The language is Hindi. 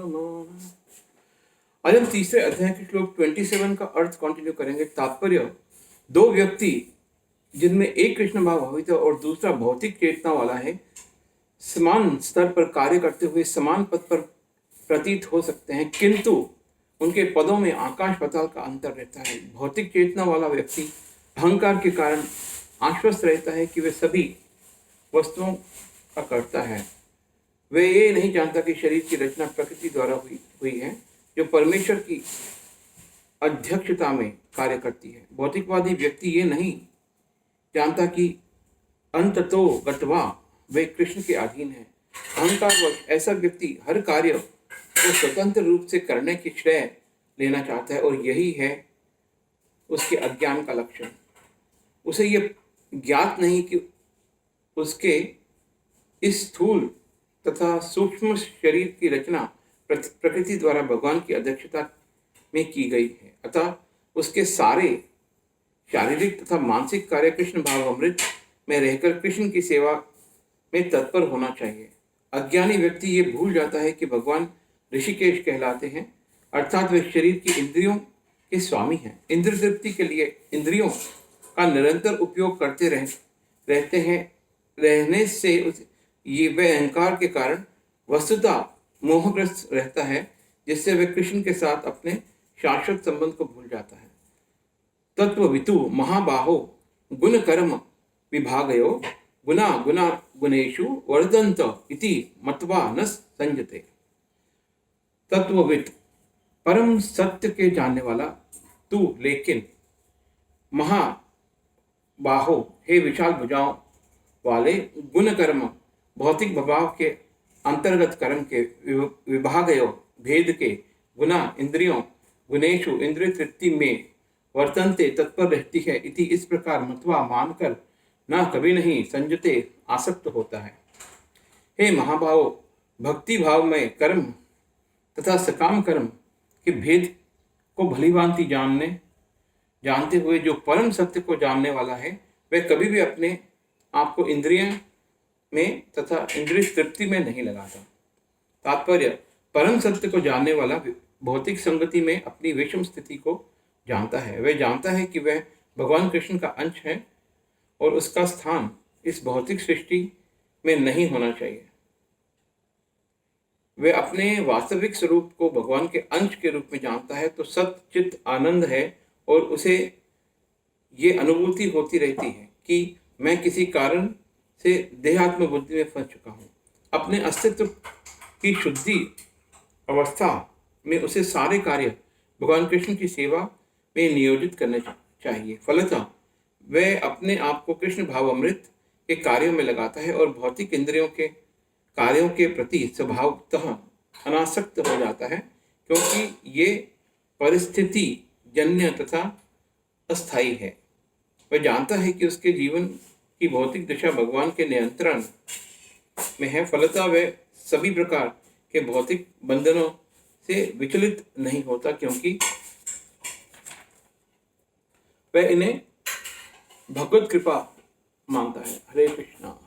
आज हम तीसरे अध्याय के श्लोक 27 का अर्थ कंटिन्यू करेंगे। तात्पर्य, दो व्यक्ति जिनमें एक कृष्ण भाव भावित है और दूसरा भौतिक चेतना वाला है, समान स्तर पर कार्य करते हुए समान पद पर प्रतीत हो सकते हैं, किंतु उनके पदों में आकाश पाताल का अंतर रहता है। भौतिक चेतना वाला व्यक्ति अहंकार के कारण आश्वस्त रहता है कि वे सभी वस्तुओं का करता है। वे ये नहीं जानता कि शरीर की रचना प्रकृति द्वारा हुई है, जो परमेश्वर की अध्यक्षता में कार्य करती है। भौतिकवादी व्यक्ति ये नहीं जानता कि अंततो गत्वा वे कृष्ण के अधीन है। अहंकारवश ऐसा व्यक्ति हर कार्य को स्वतंत्र रूप से करने की श्रेय लेना चाहता है, और यही है उसके अज्ञान का लक्षण। उसे ये ज्ञात नहीं कि उसके इस स्थूल तथा सूक्ष्म शरीर की रचना प्रकृति द्वारा भगवान की अध्यक्षता में की गई है। अतः उसके सारे शारीरिक तथा मानसिक कार्य कृष्ण भाव अमृत में रहकर कृष्ण की सेवा में तत्पर होना चाहिए। अज्ञानी व्यक्ति ये भूल जाता है कि भगवान ऋषिकेश कहलाते हैं, अर्थात वे शरीर की इंद्रियों के स्वामी हैं। इंद्र तृप्ति के लिए इंद्रियों का निरंतर उपयोग करते रहने से ये वे अहंकार के कारण वस्तुतः मोहग्रस्त रहता है, जिससे वे कृष्ण के साथ अपने शाश्वत संबंध को भूल जाता है। तत्ववितु महाबाहो गुण कर्म विभागयो गुना गुना गुणेषु वर्धन्त इति मत्वा न संजते। तत्वविद, परम सत्य के जानने वाला तू, लेकिन महाबाहो, हे विशाल भुजाओं वाले, गुण कर्म भौतिक भाव के अंतर्गत कर्म के विभागयो भेद के, गुना इंद्रियों, गुणेशु इंद्रिय तृप्ति में, वर्तनते तत्पर रहती है, इति इस प्रकार मत्वा मानकर न कभी नहीं संजते आसक्त होता है। हे महाभाव, भक्ति भाव में कर्म तथा सकाम कर्म के भेद को भलीभांति जानते हुए जो परम सत्य को जानने वाला है, वह कभी भी अपने आप को इंद्रिय में तथा इंद्रिय तृप्ति में नहीं लगाता। तात्पर्य, परम सत्य को जानने वाला भौतिक संगति में अपनी विषम स्थिति को जानता है। वह जानता है कि वह भगवान कृष्ण का अंश है और उसका स्थान इस भौतिक सृष्टि में नहीं होना चाहिए। वह अपने वास्तविक स्वरूप को भगवान के अंश के रूप में जानता है तो सत चित आनंद है, और उसे ये अनुभूति होती रहती है कि मैं किसी कारण से देहात्म बुद्धि में फंस चुका हूँ। अपने अस्तित्व की शुद्धि अवस्था में उसे सारे कार्य भगवान कृष्ण की सेवा में नियोजित करने चाहिए। फलतः वह अपने आप को कृष्ण भाव अमृत के कार्यों में लगाता है और भौतिक इंद्रियों के कार्यों के प्रति स्वभावतः अनासक्त हो जाता है, क्योंकि ये परिस्थिति जन्य तथा अस्थायी है। वह जानता है कि उसके जीवन की भौतिक दशा भगवान के नियंत्रण में है। फलतः वह सभी प्रकार के भौतिक बंधनों से विचलित नहीं होता, क्योंकि वह इन्हें भगवत कृपा मानता है। हरे कृष्णा।